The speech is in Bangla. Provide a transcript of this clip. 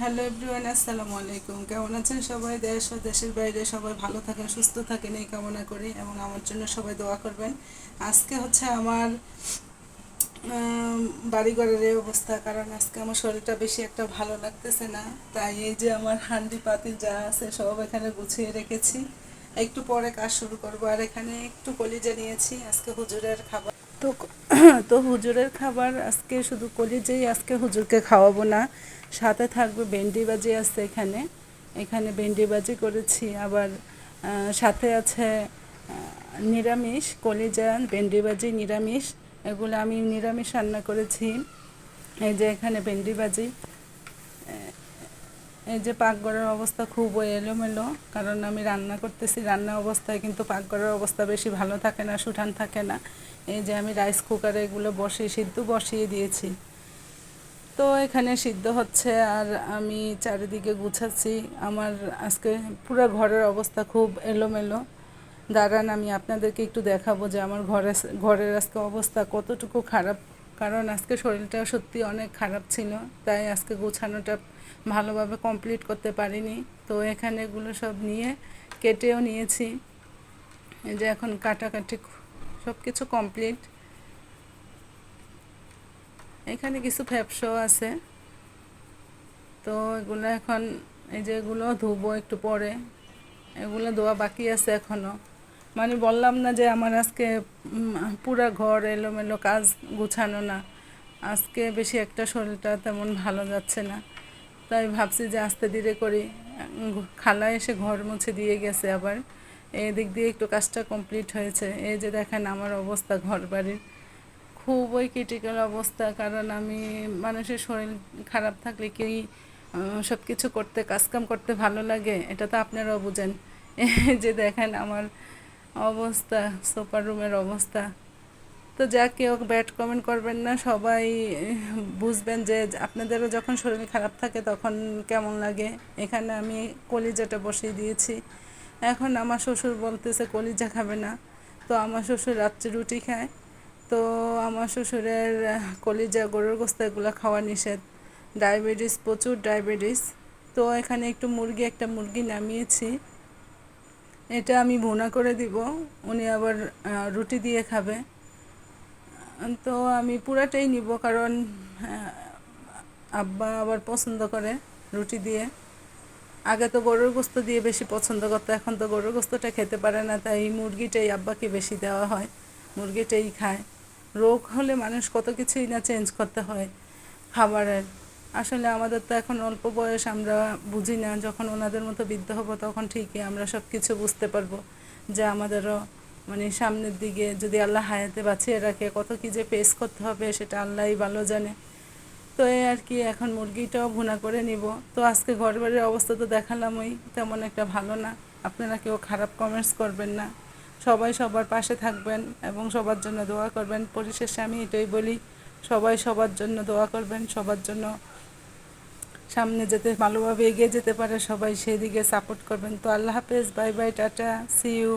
হ্যালো এভরিওয়ান, আসসালামু আলাইকুম। কেমন আছেন সবাই? দেশ ও দেশের বাইরে সবাই ভালো থাকেন, সুস্থ থাকেন এই কামনা করি এবং আমার জন্য সবাই দোয়া করবেন। আজকে হচ্ছে আমার বাড়িঘরের এই অবস্থা, কারণ আজকে আমার শরীরটা বেশি একটা ভালো লাগতেছে না। তাই এই যে আমার হান্ডি পাতিল যা আছে সব এখানে গুছিয়ে রেখেছি, একটু পরে কাজ শুরু করবো। আর এখানে একটু কলিজা নিয়েছি, আজকে হুজুরের খাবার। তো তো হুজুরের খাবার আজকে শুধু কলিজাই, আজকে হুজুরকে খাওয়াবো না, সাথে থাকবে ভেন্ডি ভাজি আছে এখানে। এখানে ভেন্ডি ভাজি করেছি, আবার সাথে আছে নিরামিষ কলিজা, ভেন্ডি ভাজি নিরামিষ। এগুলো আমি নিরামিষ রান্না করেছি। এই যে এখানে ভেন্ডি ভাজি। এই যে পাকঘরের অবস্থা খুব এলোমেলো, কারণ আমি রান্না করতেছি, রান্না অবস্থায় কিন্তু পাকঘরের অবস্থা বেশি ভালো থাকে না, সুঠান থাকে না। এই যে আমি রাইস কুকারে এগুলো সিদ্ধ বসিয়ে দিয়েছি। তো এখানে সিদ্ধ হচ্ছে আর আমি চারিদিকে গুছাচ্ছি। আমার আজকে পুরো ঘরের অবস্থা খুব এলোমেলো। দাঁড়ান, আমি আপনাদেরকে একটু দেখাবো যে আমার ঘরের আজকে অবস্থা কতটুকু খারাপ। কারণ আজকে শরীরটা সত্যি অনেক খারাপ ছিল, তাই আজকে গোছানোটা ভালোভাবে কমপ্লিট করতে পারিনি। তো এখানে এগুলো সব নিয়ে কেটেও নিয়েছি। এই যে এখন কাটাকাটি সব কিছু কমপ্লিট। এখানে কিছু ফ্যাপসও আছে, তো এগুলো এখন এই যে এগুলো ধুবো একটু পরে। এগুলো ধোয়া বাকি আছে এখনও। মানে বললাম না যে আমার আজকে পুরা ঘর এলোমেলো, কাজ গুছানো না। আজকে বেশি একটা শরীরটা তেমন ভালো যাচ্ছে না, তাই ভাবছি যে আস্তে ধীরে করি। খালা এসে ঘর মুছে দিয়ে গেছে, আবার এদিক দিয়ে একটু কাজটা কমপ্লিট হয়েছে। এই যে দেখেন আমার অবস্থা ঘর বাড়ির খুবই ক্রিটিক্যাল অবস্থা। কারণ আমি, মানুষের শরীর খারাপ থাকলে কি সব কিছু করতে, কাজকাম করতে ভালো লাগে? এটা তো আপনারাও বুঝেন। এই যে দেখেন আমার অবস্থা, সুপার রুমের অবস্থা। তো যা, কেউ ব্যাড কমেন্ট করবেন না, সবাই বুঝবেন যে আপনাদেরও যখন শরীর খারাপ থাকে তখন কেমন লাগে। এখানে আমি কলিজাটা বসিয়ে দিয়েছি। এখন আমার শ্বশুর বলতেছে কলিজা খাবে না। তো আমার শ্বশুর রাত্রে রুটি খায়। তো আমার শ্বশুরের কলিজা, গরুর গোস্ত এগুলো খাওয়া নিষেধ। ডায়াবেটিস, প্রচুর ডায়াবেটিস। তো এখানে একটা মুরগি নামিয়েছি, এটা আমি ভুনা করে দিব, উনি আবার রুটি দিয়ে খাবে। তো আমি পুরাটাই নিব, কারণ আব্বা আবার পছন্দ করে রুটি দিয়ে। আগে তো গরুর গোস্ত দিয়ে বেশি পছন্দ করতো, এখন তো গরুর গোস্তটা খেতে পারে না, তাই মুরগিটাই আব্বাকে বেশি দেওয়া হয়, মুরগিটাই খায়। রোগ হলে মানুষ কত কিছুই না চেঞ্জ করতে হয় খাবারের। আসলে আমাদের তো এখন অল্প বয়স, আমরা বুঝি না। যখন ওনাদের মতো বৃদ্ধ হব তখন ঠিকই আমরা সব কিছু বুঝতে পারবো যে আমাদেরও মানে সামনের দিকে যদি আল্লাহ হায়াতে বাঁচিয়ে রাখে কত কী যে ফেস করতে হবে, সেটা আল্লাহই ভালো জানে। তো এই আর কি, এখন মুরগিটাও ভুনা করে নিব। তো আজকে ঘর বাড়ির অবস্থা তো দেখালামই, তেমন একটা ভালো না। আপনারা কেউ খারাপ কমেন্টস করবেন না, সবাই সবার পাশে থাকবেন এবং সবার জন্য দোয়া করবেন। পরিশেষে আমি এটাই বলি, সবাই সবার জন্য দোয়া করবেন, সবার জন্য সামনে যেতে, ভালোভাবে এগিয়ে যেতে পারে সবাই, সেই দিকে সাপোর্ট করবেন। তো আল্লাহ হাফেজ, bye bye, tata, see you.